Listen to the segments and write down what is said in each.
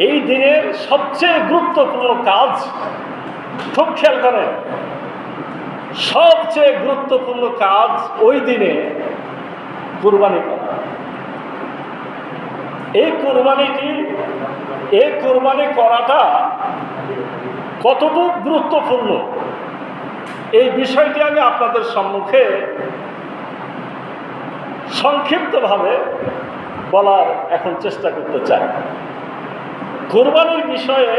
এই দিনের সবচেয়ে গুরুত্বপূর্ণ কাজ, খুব খেয়াল করেন, সবচেয়ে গুরুত্বপূর্ণ কাজ ওই দিনে কুরবানি করা। এই কুরবানি করাটা কতটুকু গুরুত্বপূর্ণ, এই বিষয়টি আমি আপনাদের সম্মুখে সংক্ষিপ্তভাবে বলার এখন চেষ্টা করতে চাই। কুরবানির বিষয়ে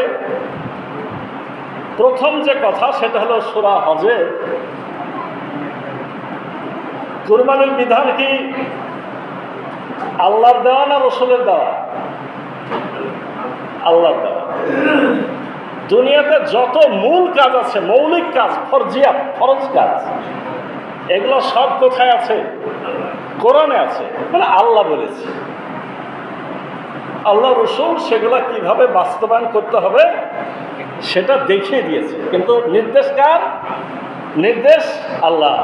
প্রথম যে কথা সেটা হলো সূরা হজে কুরবানির বিধান কি আল্লাহর দেওয়া না রসুলের দেওয়া? আল্লাহর দেওয়া। দুনিয়াতে যত মূল কাজ আছে, মৌলিক কাজ, ফরজ কাজ, এগুলো সব কোথায় আছে? কোরআনে আছে, মানে আল্লাহ বলেছে। আল্লাহ রসুল সেগুলো কিভাবে বাস্তবায়ন করতে হবে সেটা দেখিয়ে দিয়েছে, কিন্তু নির্দেশ কার? নির্দেশ আল্লাহ।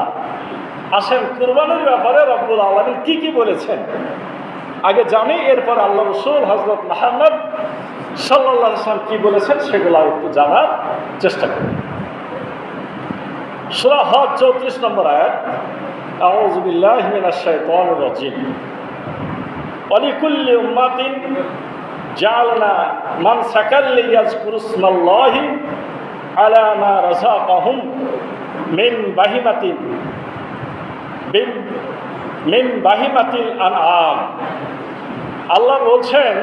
আসেন কুরবানির ব্যাপারে রব্বুল আলামিন কি কি বলেছেন আগে জানি, এরপর আল্লাহ রসুল হযরত মুহাম্মদ সাল্লাল্লাহু আলাইহি ওয়াসাল্লাম কি বলেছেন সেগুলো একটু জানার চেষ্টা করি। সূরা হজ 34 নম্বর আয়াত, আউযু বিল্লাহি মিনাশ শাইতানির রাজিম, ওয়ালিকুল্লি উম্মাতিন জাআলনা মানসাকাল লিয়াযকুরু ইসমাল্লাহি আলা মা রাযাকাহুম মিন বাহিমাতিল আনআম। আল্লাহ বলছেন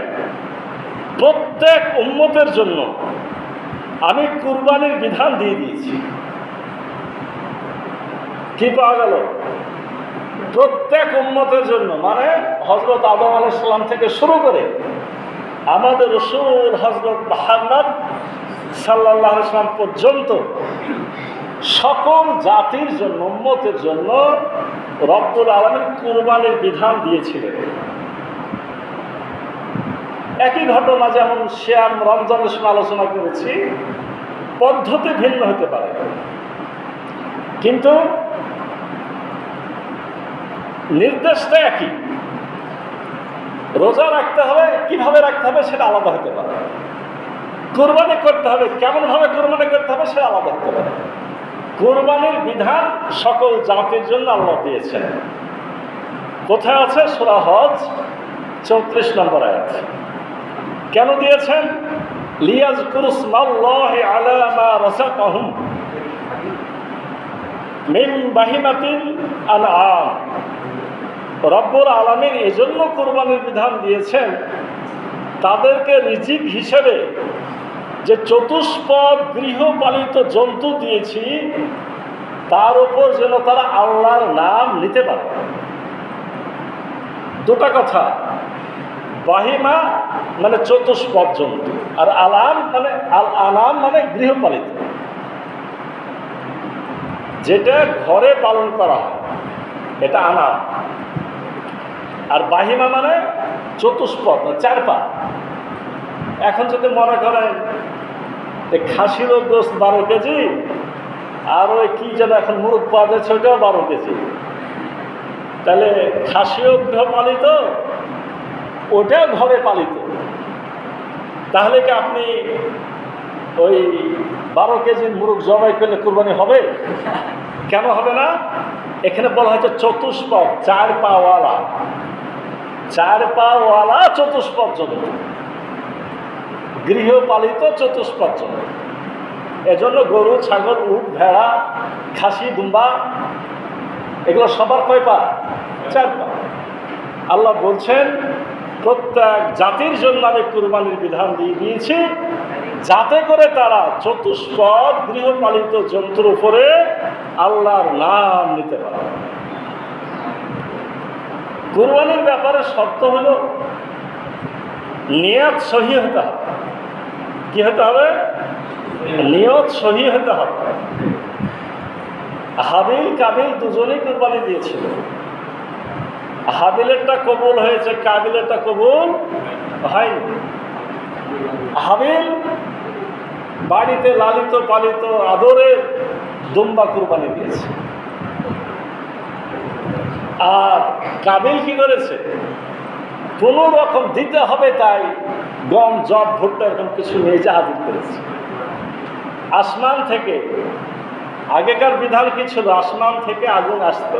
প্রত্যেক উম্মতের জন্য আমি কুরবানির বিধান দিয়ে দিয়েছি। কি পাওয়া গেল? প্রত্যেক উম্মতের জন্য, মানে হযরত আদম আলাইহিস সালাম থেকে শুরু করে আমাদের রাসূল হযরত মুহাম্মদ সাল্লাল্লাহু আলাইহি ওয়াসাল্লাম পর্যন্ত সকল জাতির জন্য, উম্মতের জন্য রব্বুল আলামিন কুরবানির বিধান দিয়েছিলেন। একই ঘটনা, যেমন সিয়াম রমজানের সময় আলোচনা করেছি, পদ্ধতি ভিন্ন হতে পারে, কিন্তু নির্দেশটা একই। রোজা রাখতে হবে, কিভাবে রাখতে হবে সেটা আলাদা হতে পারে। কুরবানি করতে হবে, কেমন ভাবে কুরবানি করতে হবে সেটা আলাদা হতে পারে। কুরবানির বিধান সকল জাতির জন্য আল্লাহ দিয়েছেন। কোথায় আছে? সূরা হজ 34 নম্বর আয়াত। কেন দিয়েছেন? লিয়াযকুরু ইসমাল্লাহি আলা মা রাযাকাহুম মিন বাহিমাতিল আনআম। রব্বুল আলামিন এজন্য কুরবানির বিধান দিয়েছেন, তাদেরকে রিজিক হিসেবে যে চতুষ্পদ গৃহপালিত জন্তু দিয়েছি তার উপর যেন তারা আল্লাহর নাম নিতে পারে। দুটা কথা, বাহিমা মানে চতুষ্পদ জন্তু, আর আলাম মানে গৃহপালিত, যেটা ঘরে পালন করা হয়, এটা আনাম। আর বাহিমা মানে চতুষ্পদ, চার পা। এখন যদি মনে করেন খাসিরও গোস্ত 12 কেজি, আর ওই কি যেন এখন মুরগ পাওয়া যাচ্ছে ওইটাও 12 কেজি, তাহলে খাসিও গৃহপালিত, ওটাও ঘরে পালিত, তাহলে কি আপনি ওই 12 কেজির মুরগ জবাই করলে কুরবানি হবে? কেন হবে না? এখানে বলা হয়েছে চতুষ্পদ, 4 পাওয়ালা, 4 পাওয়ালা চতুষ্পদ জন্তু, গৃহপালিত চতুষ্পদ জন্তু। এজন্য গরু, ছাগল, উট, ভেড়া, খাসি, দুম্বা, এগুলো সবার কয় পা? 4 পা। আল্লাহ বলছেন প্রত্যেক জাতির জন্য আমি কুরবানির বিধান দিয়ে দিয়েছি, যাতে করে তারা চতুষ্পদ গৃহপালিত জন্তুর উপরে আল্লাহর নাম নিতে পারে। কুরবানির ব্যাপারে শর্ত হলো নিয়ত সহি হতে হবে। কি হতে হবে? নিয়ত সহি হতে হবে। হাবিল কাবিল দুজনেই কুরবানি দিয়েছিল। হাবিলেরটা কবুল হয়েছে, কাবিলেরটা কবুল হয়নি। হাবিল বাড়িতে লালিত পালিত আদরের দুম্বা কুরবানি দিয়েছে, আর কাবিল কি করেছে? কোনো রকম দিতে হবে তাই গম জব ভুট্টা এরকম কিছু নিয়ে যা হাজির করেছে। আসমান থেকে, আগেকার বিধান কি ছিল, আসমান থেকে আগুন আসতো,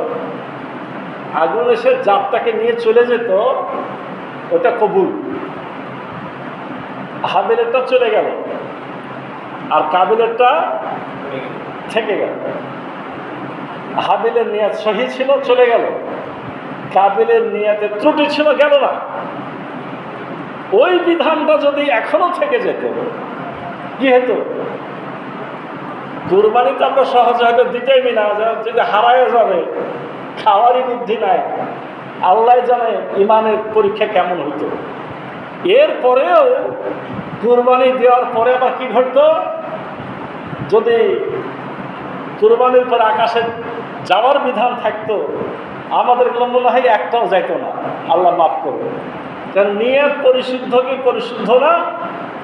আগুন এসে জাতটাকে নিয়ে চলে যেত, ওটা কবুল। হাবিলেরটা চলে গেল আর কাবিলেরটা থেকে গেল। হাবিলের নিয়াত সহি ছিল, চলে গেল। কাবিলের নিয়াতে ত্রুটি ছিল, গেল না। ওই বিধানটা যদি এখনো থেকে যেত, কি হতো? কুরবানি তো আমরা সহজে হয়তো দিতেই না, যদি হারায় যাবে, খাওয়ারই বুদ্ধি নাই, আল্লাহ জানে ইমানের পরীক্ষা কেমন হইতো। এরপরেও কুরবানি দেওয়ার পরে আবার কি ঘটতো, যদি কুরবানির পরে আকাশে যাওয়ার বিধান থাকতো, আমাদের মনে হয় একটাও যাইতো না, আল্লাহ মাফ করবে। কারণ নিয়ত পরিশুদ্ধ কি পরিশুদ্ধ না,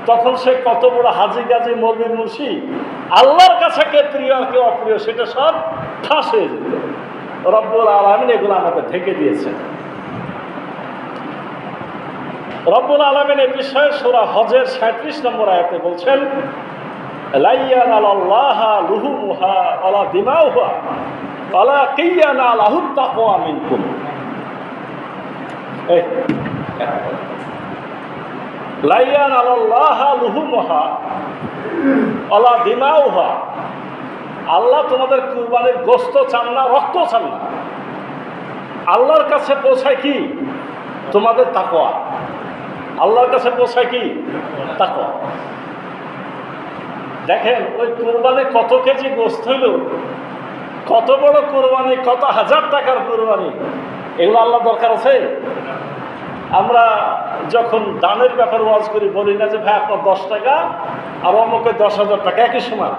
তখন সে কত বড় হাজি গাজি মৌলবি মুন্সি, আল্লাহর কাছে কে প্রিয় আর কে অপ্রিয় সেটা সব ফাঁস হয়ে যেত। রব্বুল আলামিন এগুলো আমাদের ঢেকে দিয়েছে। রব্বুল আলামিন এই বিষয়ে সূরা হজের 37 নম্বর আয়াতে বলছেন, লা ইয়ানালাল্লাহা লুহুমুহা ওয়ালা দিমাউহা ওয়ালাকিন ইয়ানালাহুত তাকওয়া মিনকুম। লা ইয়ানালাল্লাহা লুহুমুহা ওয়ালা দিমাউহা, আল্লাহ তোমাদের কুরবানির গোশত চান না, রক্ত চান না। আল্লাহর কাছে পৌঁছায় কি? তোমাদের তাকওয়া। আল্লাহর কাছে পৌঁছায় কি? তাকওয়া। দেখেন ওই কুরবানি কত কেজি গোশত হইল, কত বড় কুরবানি, কত হাজার টাকার কুরবানি, এগুলো আল্লাহ দরকার আছে? আমরা যখন দানের ব্যাপারে ওয়াজ করি বলি না যে ভাই আপনার 10 টাকা আর অমুকে 10,000 টাকা একই সমান,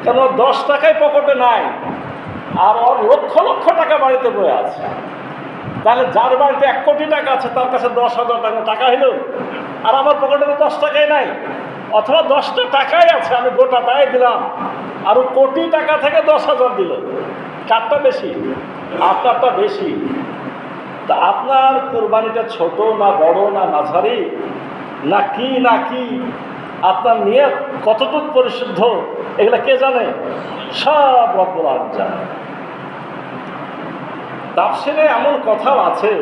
কেন 10 টাকাই পকেটে নাই আর ওর লক্ষ লক্ষ টাকা বাড়িতে বয়ে আছে। তাহলে যার বাড়িতে 1 কোটি টাকা আছে তার কাছে 10,000 টাকা টাকা হইল, আর আমার পকেটে তো 10 টাকাই নাই। অথবা 10টা টাকাই আছে, আমি গোটাটাই দিলাম, আর কোটি টাকা থেকে 10,000 দিল। কারটা বেশি? আপনারটা বেশি। তা আপনার কুরবানিটা ছোট না বড় না মাঝারি না কি না কি, আপনার নিয়ত কতটুকু পরিশুদ্ধ, এগুলা কে জানে? সব রব্বুল আলামিন জানে। তাফসীরে এমন কথাও আছে,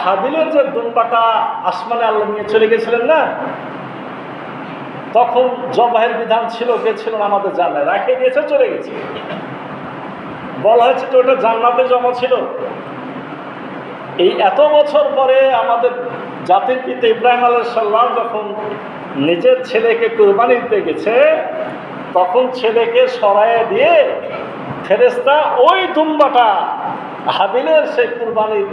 হাবিলের যে দুম্বাটা আসমানে আল্লাহ নিয়ে চলে গেছিলেন না, তখন জবাহের বিধান ছিল কে ছিল না আমাদের জানে, রাখে দিয়েছে, চলে গেছে। বলা হয়েছে তো ওটা জান্নাতে জমা ছিল। এই এত বছর পরে আমাদের জাতির পিতা ইব্রাহিম আলাইহিস সালাম যখন নিজের ছেলেকে কুরবানি দিতে গেছে, তখন ছেলেকে সরায়ে দিয়ে ফেরেশতা ওই দুম্বাটা, হাবিলের সেই কুরবানির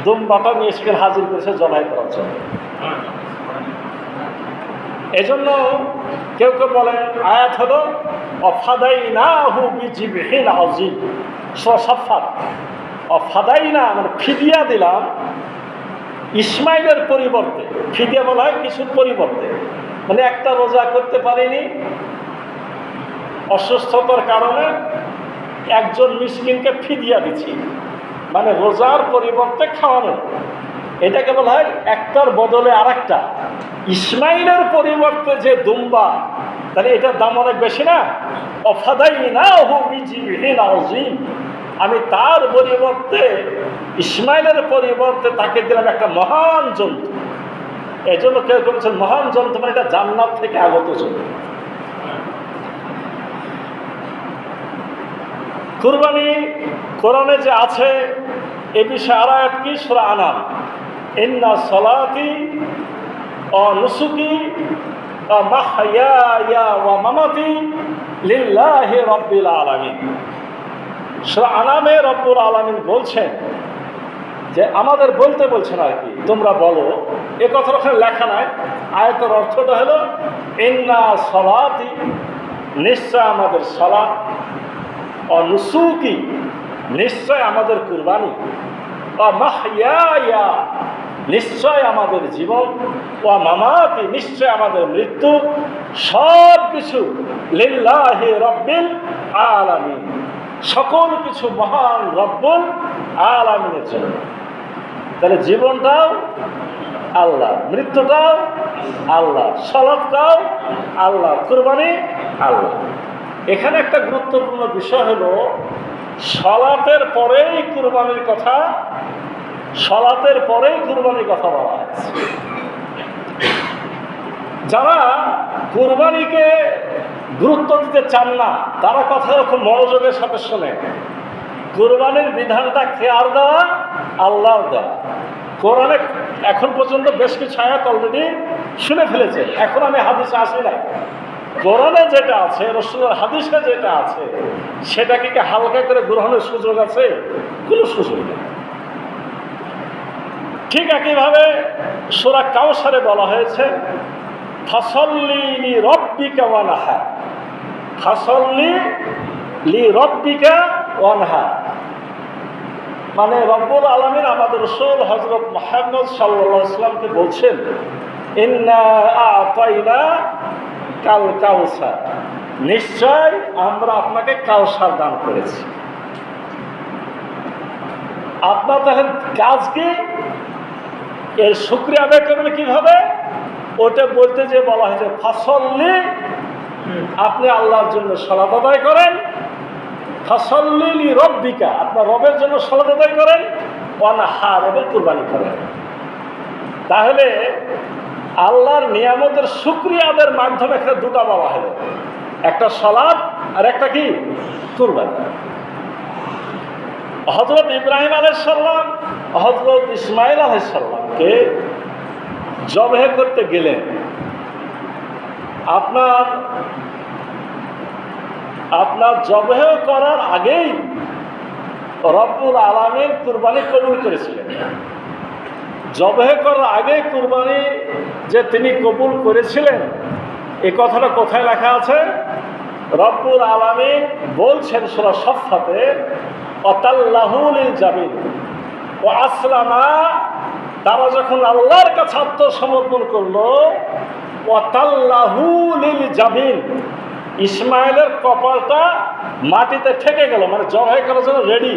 দুম্বাটা নিয়ে সেখানে হাজির করেছে জবাই করার জন্য। এজন্য কেউ কেউ বলেন আয়াত হলো অফাদাইনাহু বিজিবহিন আযীম, সূরা সাফফাত। অফাদাইনা মানে ফিদিয়া দিলাম ইসমাইলের পরিবর্তে। ফিদিয়া বলা হয় কিছুর পরিবর্তে, মানে একটা রোজা করতে পারিনি অসুস্থতার কারণে, একজন মিসকিনকে ফিদিয়া দিচ্ছি, মানে রোজার পরিবর্তে খাওয়ানো। এটাকে বলা হয় একটার বদলে আরেকটা। ইসমাইলের পরিবর্তে যে দুম্বা, তাহলে এটার দাম অনেক বেশি না? অফাদাইনাহু বিজিবহিন আযীম, আমি তার পরিবর্তে, ইসমাইলের পরিবর্তে তাকে দিলাম একটা মহান জন্তু। এই জন্য কেউ বলছেন মহান জন্তু মানে এটা জান্নাত থেকে আগত জন্তু। কুরবানি কোরআনে যে আছে এ বিষয়ে আর আয়াত কি? সূরা আনাম, ইন্না সলাতি ওয়া নুসুকি ওয়া মাহইয়ায়া ওয়া মামাতি লিল্লাহি রাব্বিল আলামিন। সূরা আনামে রব্বুল আলামিন বলছেন যে আমাদের বলতে বলছেন আর কি, তোমরা বলো। এ কথাটা ওখানে লেখা নাই, আয়াতের অর্থটা হলো ইন্না সলাতি, নিশ্চয় আমাদের সালাত, ও নুসুকি, নিশ্চয় আমাদের কুরবানি, ও মাহইয়ায়া, নিশ্চয় আমাদের জীবন, ও মামাতি, নিশ্চয় আমাদের মৃত্যু, সব কিছু লিল্লাহি রাব্বিল আলামিন, সকল কিছু মহান রব্বুল আলামিনের জন্য। তাহলে জীবনটাও আল্লাহ, মৃত্যুটাও আল্লাহ, সালাতটাও আল্লাহ, কুরবানি আল্লাহ। এখানে একটা গুরুত্বপূর্ণ বিষয় হলো সালাতের পরেই কুরবানির কথা, সালাতের পরেই কুরবানির কথা বলা হয়েছে। যারা কুরবানিকে গুরুত্ব দিতে চান না তারা কথা খুব মনোযোগের সাথে শোনে। কুরবানির বিধানটা খেয়াল দেওয়া, আল্লাহর দেওয়া। কোরআনে এখন পর্যন্ত বেশ কিছু আয়াত অলরেডি শুনে ফেলেছে, এখন আমি হাদিসে আসি না। কোরআনে যেটা আছে, রাসূলের হাদিসে যেটা আছে, সেটাকে কি হালকা করে গ্রহণের সুযোগ আছে? কোনো সুযোগ নেই। ঠিক একইভাবে সূরা কাউসারে বলা হয়েছে ফাসল্লি লিরাব্বিকা ওয়ানহার, ফাসল্লি লিরাব্বিকা ওয়ানহার, মানে রব্বুল আলামিন আমাদের রাসূল হযরত মুহাম্মদ সাল্লাল্লাহু আলাইহি ওয়াসাল্লামকে বলছেন ইন্না আ'তাইনা কাল কাউসার, নিশ্চয় আমরা আপনাকে কাউসার দান করেছি। আপনার তাহলে কাজ কি? এর শুকরিয়া আদায় করবেন কিভাবে? ওটা বলতে যে বলা হয়েছে ফাসল্লি, আপনি আল্লাহর জন্য সালাত আদায় করেন, ফাসল্লি লিরাব্বিকা, আপনার রবের জন্য সালাত আদায় করেন, ওয়ানহার, এবং কুরবানি করেন। তাহলে আল্লাহর নিয়ামতের শুকরিয়া আদায়ের মাধ্যমে এখানে দুটা বলা হলো, একটা সালাত আর একটা কি? কুরবানি। হযরত ইব্রাহিম আলাইহিস সালাম হযরত ইসমাঈল আলাইহিস সালামকে জবাহ করতে গেলেন। আপনার জবাহ করার আগেই রব্বুল আলামিন কুরবানি কবুল করেছিলেন। জবাহ করার আগে কুরবানি যে তিনি কবুল করেছিলেন, এই কথাটা কোথায় লেখা আছে? রব্বুল আলামিন বলছেন সূরা সাফফাতে ওয়াতাল্লাহু লিল জাবিন ওয়া আসলামা, তারা যখন আল্লাহর কাছে আত্মসমর্পণ করলো, ওয়াতাল্লাহু লিল জাবিন, ইসমাইলের কপালটা মাটিতে ঠেকে গেল, মানে জবাহ করার জন্য রেডি।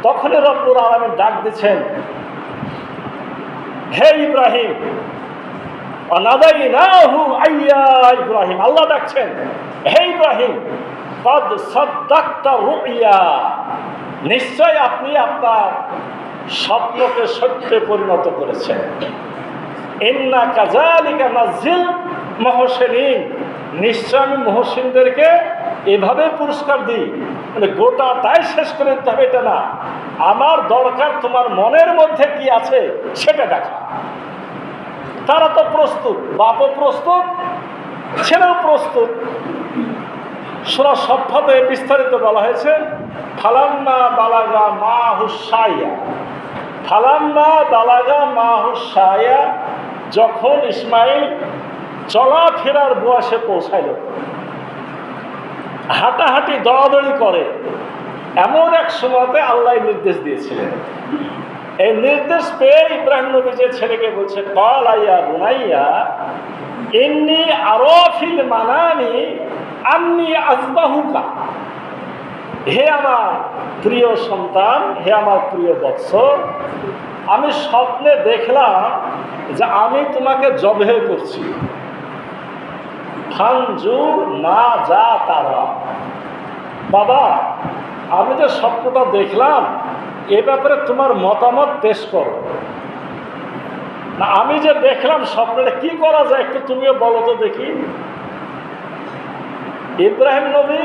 তখনই রব্বুল আলামিন ডাক দিচ্ছেন হে ইব্রাহিম, অনাদাইনাহু আইয়া ইব্রাহিম, আল্লাহ ডাকছেন হে ইব্রাহিম কদ সাদ্দাকতা রুইয়া, নিশ্চয় আপনি আপনার স্বপ্নকে সত্যে পরিণত করেছেন। ইন্না কাযালিকা নাযিল মুহসিনিন, নিশ্চয় আমি মুহসিনদেরকে এভাবে পুরস্কার দিই। মানে গোটাটাই শেষ করে দিতে হবে এটা না, আমার দরকার তোমার মনের মধ্যে কি আছে সেটা দেখা। তারা তো প্রস্তুত, বাপও প্রস্তুত, ছেলেও প্রস্তুত। সূরা সাফফাতে বিস্তারিত বলা হয়েছে ফালাম্মা বালাগা মাহু সাইয়া, ফালাম্মা বালাগা মাহু সাইয়া, যখন ইসমাইল চলাফেরার বয়সে পৌঁছাইল, হাঁটাহাঁটি দৌড়াদৌড়ি করে, এমন এক সময়তে আল্লাহ নির্দেশ দিয়েছিলেন। এই নির্দেশ পেয়ে ইব্রাহিম নবী যে ছেলেকে বলছে ক্বালা ইয়া বুনাইয়া ইন্নী আরা ফিল মানামি আন্নী আযবাহুকা, হে আমার প্রিয় সন্তান, হে আমার প্রিয় বৎস, আমি স্বপ্নে দেখলাম যে আমি তোমাকে জবাহ করছি। ফানজুর মা যা তারা, বাবা আমি যে স্বপ্নটা দেখলাম এ ব্যাপারে তোমার মতামত পেশ করো না। আমি যে দেখলাম স্বপ্নটা কি করা যায় একটু তুমিও বলো তো দেখি। ইব্রাহিম নবী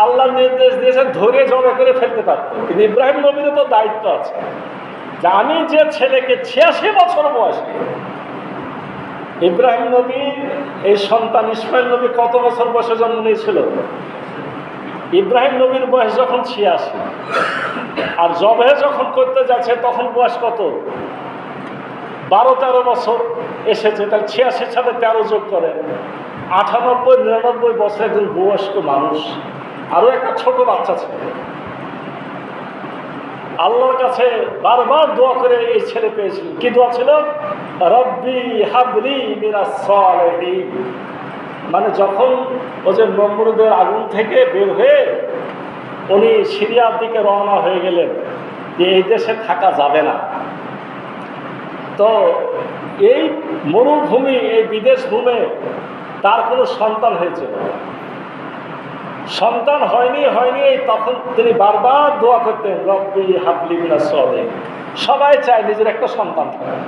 আল্লাহ নির্দেশ দিয়েছেন ধরে জবাহ করে ফেলতে পারতেন, কিন্তু ইব্রাহিম নবীরও তো দায়িত্ব আছে যে আমি যে ছেলেকে 86 বছর বয়সে, ইব্রাহিম নবী এই সন্তান ইসমাইল নবী কত বছর বয়সে জন্ম নিয়েছিল? ইব্রাহিম নবীর বয়স যখন 86, আর জবাহ যখন করতে যাচ্ছে তখন বয়স কত? 12-13 বছর এসেছে। তাহলে 86 সাথে 13 যোগ করেন, 98-99 বছর একজন বয়স্ক মানুষ, আরো একটা ছোট বাচ্চা ছিল। আল্লাহর কাছে বারবার দোয়া করে এই ছেলে পেয়েছিল। কি দোয়া ছিল? রব্বি হাবলি মিনাস সালিহিন, মানে যখন ও যে নমরুদের আগুন থেকে বের হয়ে উনি সিরিয়ার দিকে রওনা হয়ে গেলেন যে এই দেশে থাকা যাবে না, তো এই মরুভূমি, এই বিদেশ ভূমে তার কোনো সন্তান হয়েছে না। সন্তান হয়নি তখন তিনি বারবার দোয়া করতেন, রব্বি হাবলি মিনাস সালিহিন। সবাই চায় নিজের একটা সন্তান থাকে,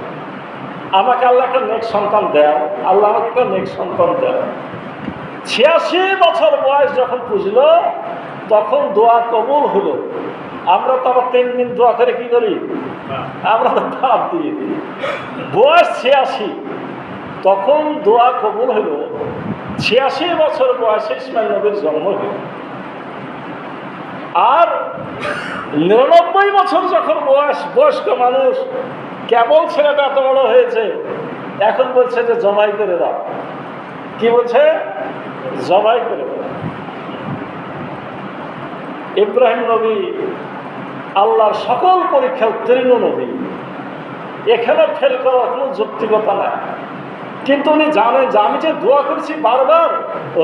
আমাকে আল্লাহ একটা নেক সন্তান দেয়, আল্লাহ আমাকে একটা নেক সন্তান দেয়। 86 বছর বয়স যখন পুজল, তখন দোয়া কবুল হলো। আমরা তো আবার 3 দিন দোয়া করে কি করি, আমরা তো ভাব দিয়ে দিই। বয়স 86, তখন দোয়া কবুল হলো। 86 বছর বয়সে ইসমাইল নবীর জন্ম হল। আর 99 বছর যখন বয়স্ক মানুষ, কেবল ছেলেটা এত বড় হয়েছে, এখন বলছে যে জবাই করে দাও। কি বলছে? জবাই করে দাও। ইব্রাহিম নবী আল্লাহর সকল পরীক্ষা উত্তীর্ণ নবী, এখানে ফেল করার কোনো যৌক্তিকতা নাই। কিন্তু উনি জানেন যে আমি যে দোয়া করছি বারবার,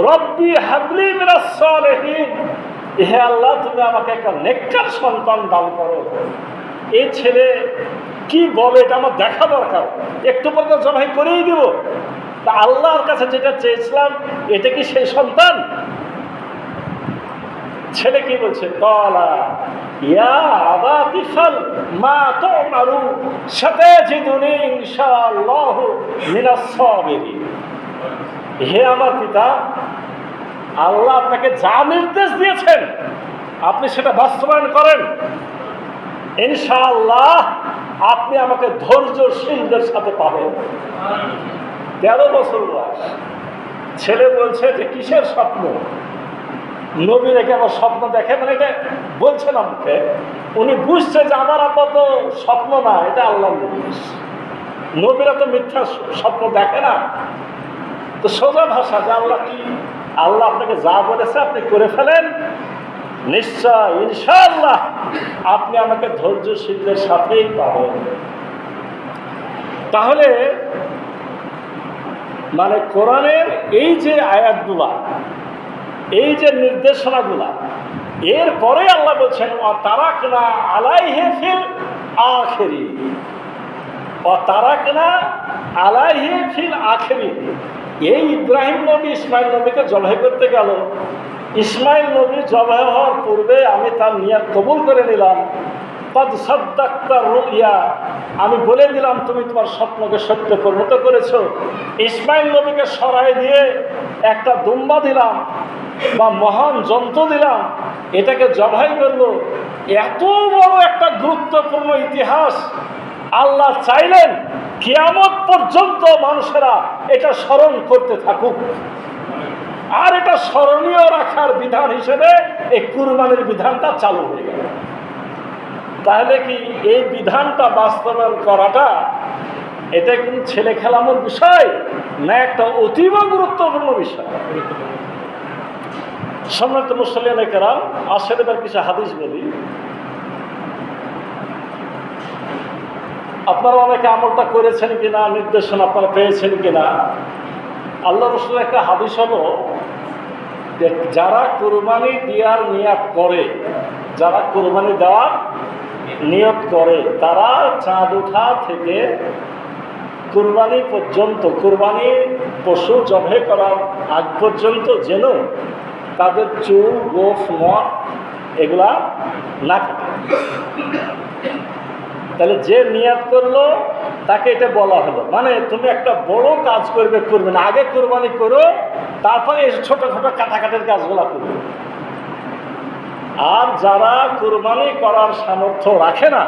রব্বি হাবলি মিনাস সালিহিন, হে আল্লাহ তুমি আমাকে একটা নেককার সন্তান দান করো। এই ছেলে কি বলে এটা আমার দেখা দরকার, একটু পর জবাই করেই দিব। তা আল্লাহর কাছে যেটা চেয়েছিলাম, এটা কি সেই সন্তান? ছেলে কি বলছে? কলা ইয়া আবাতি ফাল মা তুমারু সাতাজিদুনি ইনশাআল্লাহু মিনাস সাবিরিন। হে আমার পিতা, আল্লাহ আপনাকে যা নির্দেশ দিয়েছেন আপনি সেটা বাস্তবায়ন করেন, ইনশাআল্লাহ আপনি আমাকে ধৈর্যশীলদের সাথে পাবেন। 13 বছর বয়স ছেলে বলছে যে কিসের স্বপ্ন? নবী রেখে আবার স্বপ্ন দেখে, মানে এটা বলছে না মুখে, উনি বুঝছে যে আমার আপাতত স্বপ্ন না, এটা আল্লাহর নির্দেশ। নবীরা তো মিথ্যা স্বপ্ন দেখে না। তো সোজা ভাষা যে আল্লাহ কি, আল্লাহ আপনাকে যা বলেছে আপনি করে ফেলেন, নিশ্চয় ইনশাআল্লাহ আপনি আমাকে ধৈর্যশীলদের সাথেই পাবেন। তাহলে মানে কোরআনের এই যে আয়াতগুলা, এই যে নির্দেশনাগুলা, এরপরে আল্লাহ বলছেন ওয়াতারাকনা আলাইহি ফিল আখিরিন, ওয়াতারাকনা আলাইহি ফিল আখিরিন। এই ইব্রাহিম নবী ইসমাইল নবীকে জবাই করতে গেল। ইসমাইল নবী জবাই হওয়ার পূর্বে আমি তার নিয়াত কবুল করে নিলাম। কদ সাদ্দাক্তা রুইয়া, আমি বলে দিলাম তুমি তোমার স্বপ্নকে সত্য পরিণত করেছো। ইসমাইল নবীকে সরাই দিয়ে একটা দুম্বা দিলাম বা মহান যন্ত্র দিলাম, এটাকে জবাই করলো। এত বড় একটা গুরুত্বপূর্ণ ইতিহাস আল্লাহ চাইলেন কিয়ামত পর্যন্ত মানুষেরা এটা স্মরণ করতে থাকুক। আর এটা স্মরণীয় রাখার বিধান হিসেবে এই কুরবানির বিধানটা চালু হয়ে গেল। তাহলে কি এই বিধানটা বাস্তবায়ন করাটা এটা কিন্তু ছেলে খেলানোর বিষয় না, একটা অতীব গুরুত্বপূর্ণ বিষয়। সম্মানিত মুসলিয়ানে কেরাম, আসেন এবার কিছু হাদিস বলি। আপনারা অনেকে আমলটা করেছেন কিনা, নির্দেশনা আপনারা পেয়েছেন কিনা। আল্লাহ রাসূলের একটা হাদিস হলো যে যারা কুরবানি দেওয়ার নিয়ত করে, যারা কুরবানি দেওয়ার নিয়ত করে, তারা চাঁদ ওঠা থেকে কুরবানি পর্যন্ত, কুরবানি পশু জবাই করার আগ পর্যন্ত যেন তাদের চুল, গোফ, নখ এগুলা না কাটে। তাহলে যে নিয়ত করলো তাকে এটা বলা হলো, মানে তুমি একটা বড় কাজ করবে না, আগে কুরবানি করো, তারপরে এই ছোটখাটো কাটাকাটির কাজগুলা করবে। আর যারা কুরবানি করার সামর্থ্য রাখে না,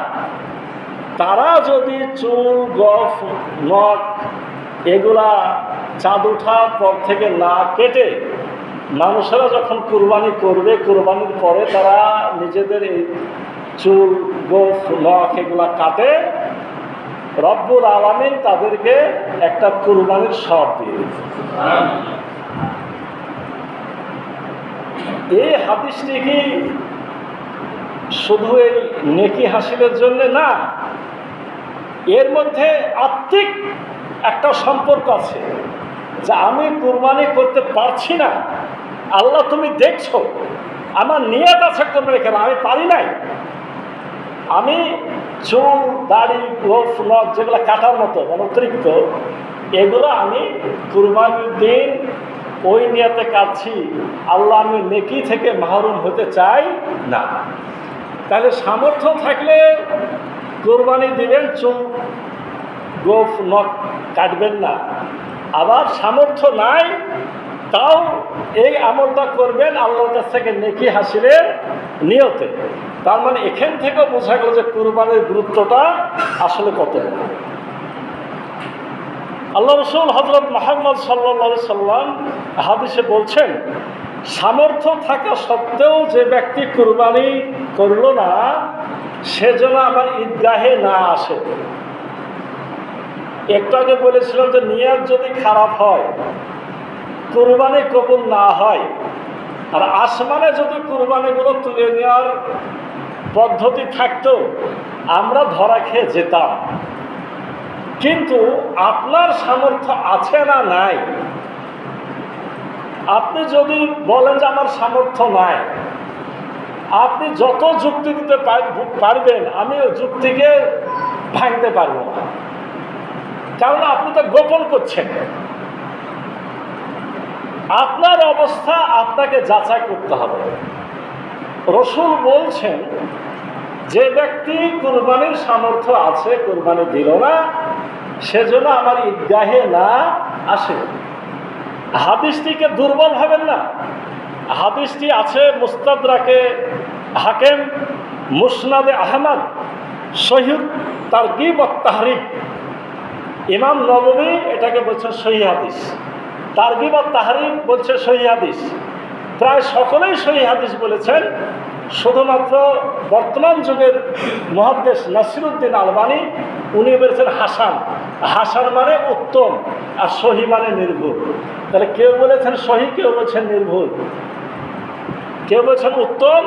তারা যদি চুল, গোফ, নখ এগুলা চাঁদ ওঠার পর থেকে না কেটে, মানুষেরা যখন কুরবানি করবে, কুরবানির পরে তারা নিজেদের এই চুল, গোফ, নখ এগুলা কাটে, রব্বুল আলামিন তাদেরকে একটা কুরবানির সওয়াব দিয়ে দিবে। এই হাদিসটি কি শুধু এই নেকি হাসিলের জন্য না, এর মধ্যে আত্মিক একটা সম্পর্ক আছে। যে আমি কুরবানি করতে পারছি না, আল্লাহ তুমি দেখছো, আমার নিয়ত আছে কুরবানি কেন, আমি পারি নাই, আমি চুল দাড়ি গোফ নখ যেগুলো কাটার মতো মানে অতিরিক্ত, এগুলো আমি কুরবানির দিন ওই নিয়তে কাটছি, আল্লাহ আমি নেকি থেকে মাহরুম হতে চাই না। তাহলে সামর্থ্য থাকলে কোরবানি দিবেন, চুল গোফ নখ কাটবেন না। আবার সামর্থ্য নাই, তাও এই আমলটা করবেন আল্লাহর কাছ থেকে নেকি হাসিলের নিয়তে। তার মানে এখান থেকেও বোঝা গেল যে কুরবানির গুরুত্বটা আসলে কত। আল্লাহ রসুল হযরত মুহাম্মদ সাল্লাল্লাহু সাল্লাম হাদিসে বলছেন, সামর্থ্য থাকা সত্ত্বেও যে ব্যক্তি কুরবানি করল না, সে যেন আমার ঈদগাহে না আসে। একটু আগে বলেছিলাম যে নিয়ত যদি খারাপ হয়, কুরবানি কবুল না হয়, আর আসমানে যদি কুরবানিগুলো তুলে নেওয়ার পদ্ধতি থাকতো, আমরা ধরা খেয়ে যেতাম। কিন্তু আপনার সামর্থ্য আছে না নাই, আপনি যদি বলেন যে আমার সামর্থ্য নাই, আপনি যত যুক্তি দিতে পারবেন, আমি ওই যুক্তিকে ভাঙতে পারব না, কারণ আপনি তো গোপন করছেন। আপনার অবস্থা আপনাকে যাচাই করতে হবে। রসুল বলছেন, যে ব্যক্তি কুরবানির সামর্থ্য আছে, কুরবানি দিল না, সেজন্য আমার ঈদগাহে না আসে। হাদিসটিকে দুর্বল ভাবেন না, হাদিসটি আছে মুস্তাদরাকে হাকিম, মুসনাদে আহমদ, সহিহ তারগিব ওয়াত তাহরিব। ইমাম নববী এটাকে বলছেন সহিহ হাদিস, তারগিব ওয়াত তাহরিব বলছে সহিহ হাদিস। প্রায় সকলেই সহিহ হাদিস বলেছেন, শুধুমাত্র বর্তমান যুগের মুহাদ্দিস নাসিরউদ্দিন আলবানী উনি বলেছেন হাসান। হাসান মানে উত্তম, আর সহি মানে নির্ভুল। তাহলে কেউ বলেছেন সহি, কেউ বলছেন নির্ভুল, কেউ বলছেন উত্তম,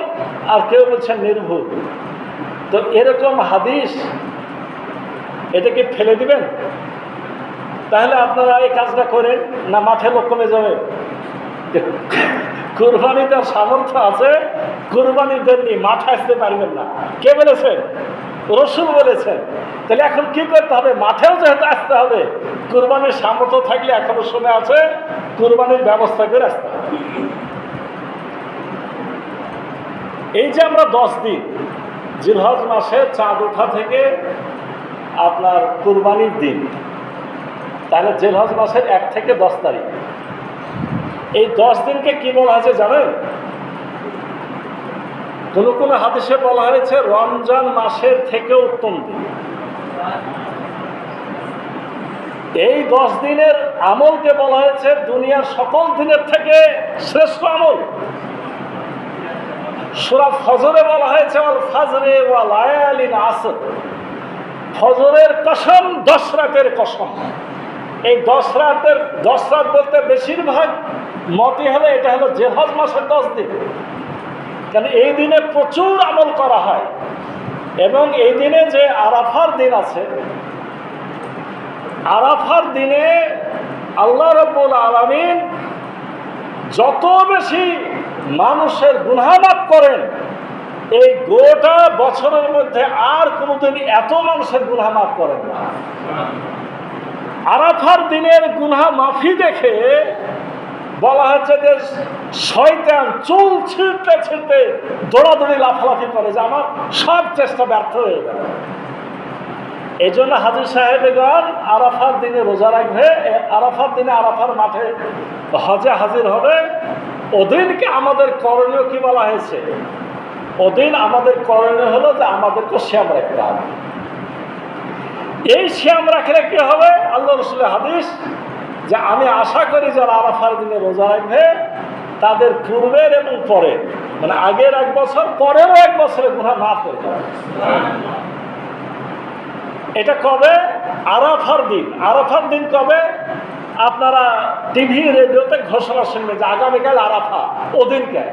আর কেউ বলছেন নির্ভুল। তো এরকম হাদিস এটাকে ফেলে দিবেন? তাহলে আপনারা এই কাজটা করেন না, মাঠে লোক কমে যাবে। কুরবানিটার সামর্থ্য আছে, কুরবানি দেননি, মাঠে আসতে পারবেন না। কে বলেছেন? রসুল বলেছেন। তাহলে এখন কি করতে হবে? মাঠেও যেহেতু আসতে হবে, কুরবানির সামর্থ্য থাকলে এখনো সময় আছে, কুরবানির ব্যবস্থা করে আসতে হবে। এই যে আমরা 10 দিন জিলহজ মাসের চাঁদ ওঠা থেকে আপনার কুরবানির দিন, তাহলে জিলহজ মাসের 1 থেকে 10 তারিখ, এই 10 দিনকে কি বলা হয়েছে জানেন? কোন কোন হাদিসে বলা হয়েছে রমজান মাসের থেকে উত্তম দিন। এই 10 দিনের আমলকে বলা হয়েছে দুনিয়ার সকল দিনের থেকে শ্রেষ্ঠ আমল। সূরা ফজরে বলা হয়েছে ওয়াল ফাজরে ওয়া লায়ালিন আসর, ফজরের কসম, 10 রাতের কসম। এই 10 রাত বলতে বেশিরভাগ মতই হলো এটা হলো জিলহজ মাসের 10 দিন, কারণ এই দিনে প্রচুর আমল করা হয়। এবং এই দিনে যে আরাফার দিন আছে, আরাফার দিনে আল্লাহ রাব্বুল আলামিন যত বেশি মানুষের গুনাহ মাফ করেন, এই গোটা বছরের মধ্যে আর কোনোদিন এত মানুষের গুনাহ মাফ করেন না। আরাফার দিনের গুনাহ মাফি দেখে বলা হচ্ছে যে শয়তান চুল ছিঁড়তে ছিঁড়তে দৌড়াদৌড়ি লাফালাফি করে যে আমার সব চেষ্টা ব্যর্থ হয়ে গেল। এই জন্য হাজী সাহেবগণ আরাফার দিনে রোজা রাখবে, আরাফার দিনে আরাফার মাঠে হজে হাজির হবে। ওদিনকে আমাদের করণীয় কি বলা হয়েছে? ওদিন আমাদের করণীয় হলো যে আমাদেরকে সিয়াম রাখতে হবে। এই সিয়াম রাখলে কি হবে? আল্লাহ রাসূলের হাদিস যে আমি আশা করি যারা আরাফার দিনে রোজা রাখবে তাদের পূর্বের এবং পরের, মানে আগের 1 বছর পরেরও 1 বছরের গুনাহ মাফ হয়ে যাবে। এটা কবে? আরাফার দিন। আরাফার দিন কবে? আপনারা টিভি রেডিওতে ঘোষণা শুনবেন যে আগামীকাল আরাফা, ওদিনকে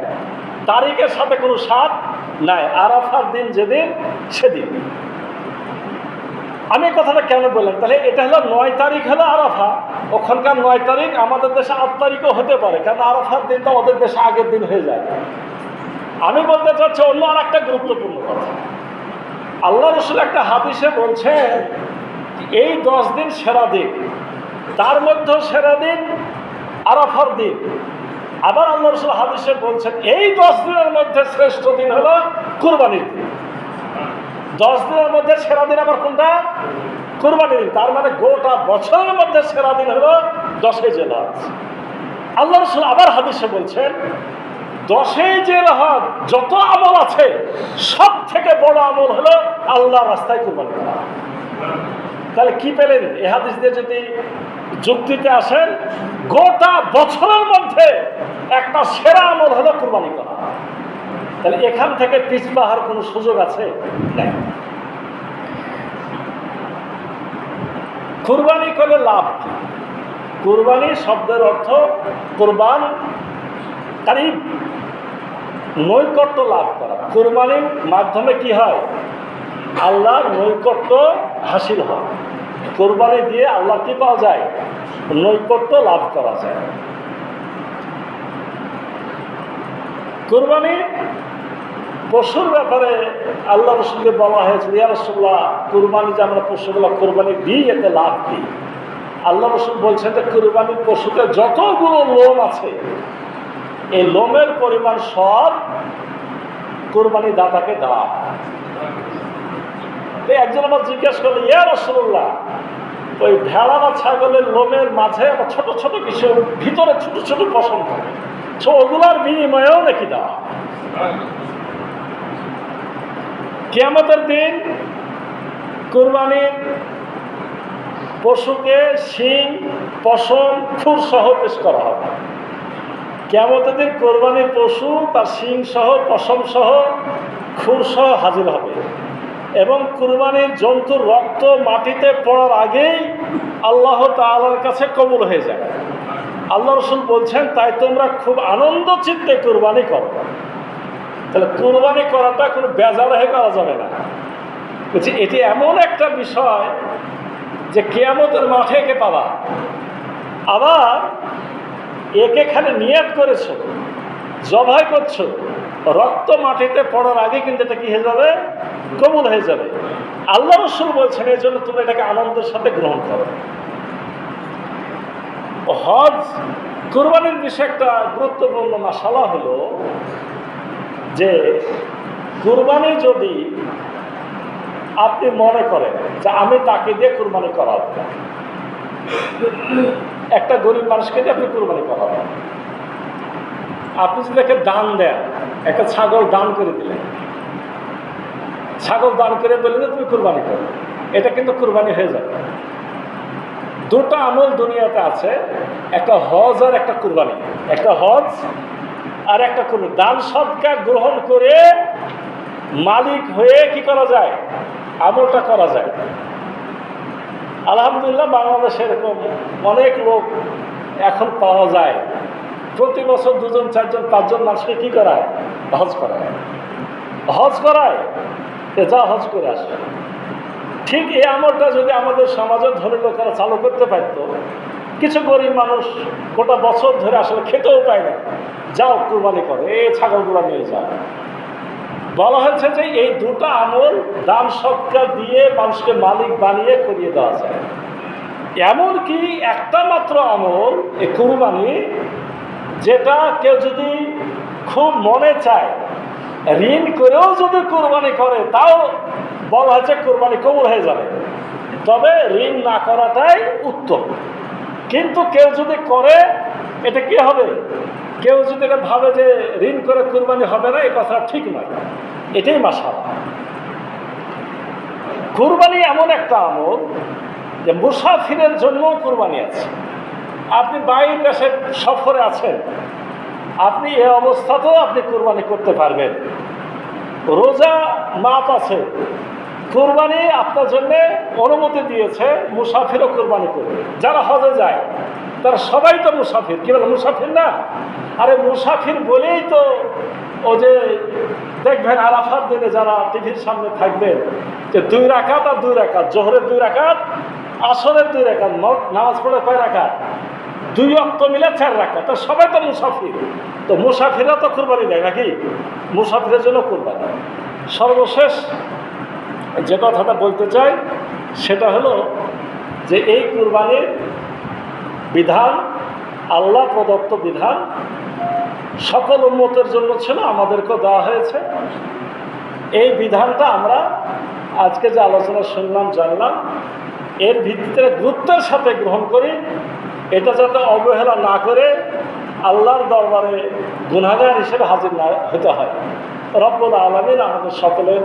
তারিখের সাথে কোনো সাথ নাই। আরাফার দিন যেদিন সেদিন। আমি কথাটা কেন বললাম? তাহলে এটা হলো 9 তারিখ হলো আরাফা, ওখানকার 9 তারিখ, আমাদের দেশে 8 তারিখও হতে পারে, কারণ আরাফার দিনটা ওদের দেশে আগের দিন হয়ে যায়। আমি বলতে চাচ্ছি অন্য আর একটা গুরুত্বপূর্ণ কথা। আল্লাহ রসুল একটা হাদিসে বলছেন এই 10 দিন সেরা দিন, তার মধ্যে সেরা দিন আরাফার দিন। আবার আল্লাহ রসুল হাদিসে বলছেন এই 10 দিনের মধ্যে শ্রেষ্ঠ দিন হলো কুরবানির দিন। 10 দিনের মধ্যে সেরা দিন আবার কোনটা? কুরবানির দিন। তার মানে গোটা বছরের মধ্যে সেরা দিন হলো 10ই জিলহজ। আল্লাহ রসুল আবার হাদিসে বলছেন 10ই জিলহজ যত আমল আছে সব থেকে বড় আমল হলো আল্লাহর রাস্তায় কুরবানি করা। তাহলে কি পেলেন? এ হাদিস দিয়ে যদি যুক্তিতে আসেন, গোটা বছরের মধ্যে একটা সেরা আমল হলো কুরবানি করা। তাহলে এখান থেকে পিছপা হওয়ার কোনো সুযোগ আছে? নাই। কুরবানি করলে লাভ কি? কুরবানি শব্দের অর্থ কুরবান, কারিব, নৈকট্য লাভ করা। কুরবানির মাধ্যমে কি হয়? আল্লাহর নৈকট্য হাসিল হয়। কুরবানি দিয়ে আল্লাহ কি পাওয়া যায়? নৈকট্য লাভ করা যায়। কুরবানি পশুর ব্যাপারে আল্লাহ রসুলকে বলা হয়েছে, ইয়া রাসূলুল্লাহ, কুরবানি যে আমরা পশুগুলো কুরবানি দিই এতে লাভ কি? আল্লাহ রসুল বলছেন যে কুরবানির পশুতে যতগুলো লোম আছে এই লোমের পরিমাণ সব কুরবানি দাতাকে দেওয়া। একজন আমার জিজ্ঞেস করলো, ইয়া রাসূলুল্লাহ, ওই ভেড়া বা ছাগলের লোমের মাঝে ছোট ছোট কিছু ভিতরে ছোট ছোট পশম থাকে, ওগুলার বিনিময়েও নাকি দেওয়া? কিয়ামতের দিন কুরবানির পশুকে শিং, পশম, খুর সহ পেশ করা হবে। কিয়ামতের দিন কুরবানির পশু তার শিং সহ, পশম সহ, খুর সহ হাজির হবে এবং কুরবানির জন্তুর রক্ত মাটিতে পড়ার আগেই আল্লাহ তাআলার কাছে কবুল হয়ে যায়। আল্লাহ রসুল বলছেন তাই তোমরা খুব আনন্দ চিত্তে কুরবানি করো। তাহলে কুরবানি করাটা কোনো বেজার হয়ে করা যাবে না। বলছি এটি এমন একটা বিষয় যে কিয়ামতের মাঠে একে পাবা। আবার একে খালি নিয়ত করেছো, জবাই করছো, রক্ত মাটিতে পড়ার আগে কিন্তু এটা কি হয়ে যাবে? কবুল হয়ে যাবে। আল্লাহ রসুল বলছেন এই জন্য তুমি এটাকে আনন্দের সাথে গ্রহণ করো। হজ কুরবানির বিষয়ে একটা গুরুত্বপূর্ণ মাসালা হলো যে কুরবানি যদি আপনি মনে করেন যে আমি তাকে দিয়ে কুরবানি করাবো, একটা গরিব মানুষকে দিয়ে আপনি কুরবানি করাবেন, আপনি যদি একটা দান দেন, একটা ছাগল দান করে দিলেন, ছাগল দান করে বললেন তুমি কুরবানি করো, এটা কিন্তু কুরবানি হয়ে যাবে। দুটো আমল দুনিয়াতে আছে, একটা হজ আর একটা কুরবানি। একটা হজ আর একটা কুরবানি। দান সদকা গ্রহণ করে মালিক হয়ে কি করা যায়? আমলটা করা যায়। আলহামদুলিল্লাহ বাংলাদেশে এরকম অনেক লোক এখন পাওয়া যায়, প্রতি বছর 2 জন 4 জন 5 জন মানুষকে কি করায়? হজ করায়। হজ করায়, যা হজ করে আসে। ঠিক এই আমলটা যদি আমাদের সমাজের ধনী লোকেরা চালু করতে পারত, কিছু গরিব মানুষ গোটা বছর ধরে আসলে খেতেও পায় না, যাও কুরবানি করে, এই ছাগলগুলো নিয়ে যাও। বলা হয়েছে যে এই দুটো আমল দান সৎকার দিয়ে মানুষকে মালিক বানিয়ে করিয়ে দেওয়া যায়। এমনকি একটা মাত্র আমল এই কুরবানি, যেটা কেউ যদি খুব মনে চায় ঋণ করেও যদি কুরবানি করে তাও বলা হয়েছে কুরবানি কবুল হয়ে যাবে, তবে ঋণ না করাটাই উত্তম। কিন্তু কেউ যদি করে এটা কি হবে? কেউ যদি এটা ভাবে যে ঋণ করে কুরবানি হবে না, এই কথাটা ঠিক নয়। এটাই মাশাআল্লাহ। কুরবানি এমন একটা আমল যে মুসাফিরের জন্য কুরবানি আছে। আপনি বাইরের দেশে সফরে আছেন, আপনি এই অবস্থাতেও আপনি কুরবানি করতে পারবেন। রোজা মাপ আছে, কুরবানি আপনার জন্য অনুমতি দিয়েছে, মুসাফিরও কুরবানি করবে। যারা হজে যায় তারা সবাই তো মুসাফির, কি বলে মুসাফির না? আরে মুসাফির বলেই তো ও যে দেখবেন আরাফার দিনে যারা টিভির সামনে থাকবেন যে 2 রাকাত আর 2 রাকাত, জোহরের 2 রাকাত, আসরের 2 রাকাত, নামাজ পড়ে কয় রাকাত? 2 ওয়াক্ত মিলে 4 রাকাত। তো সবাই তো মুসাফির, তো মুসাফিররা তো কুরবানি দেয় নাকি? মুসাফিরের জন্য কুরবানি। সর্বশেষ যে কথাটা বলতে চাই সেটা হলো যে এই কুরবানির বিধান আল্লাহ প্রদত্ত বিধান, সকল উম্মতের জন্য ছিল, আমাদেরকেও দেওয়া হয়েছে। এই বিধানটা আমরা আজকে যে আলোচনা শুনলাম, জানলাম, এর ভিত্তিতে গুরুত্বের সাথে গ্রহণ করি। এটা যাতে অবহেলা না করে আল্লাহর দরবারে গুনাহগার হিসেবে হাজির না হতে হয়। রব্বুল আলামিন আমাদের সকলের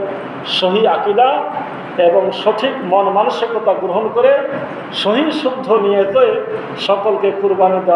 সহি আকীদা এবং সঠিক মন মানসিকতা গ্রহণ করে সহি শুদ্ধ নিয়তে সকলকে কুরবানি দেওয়া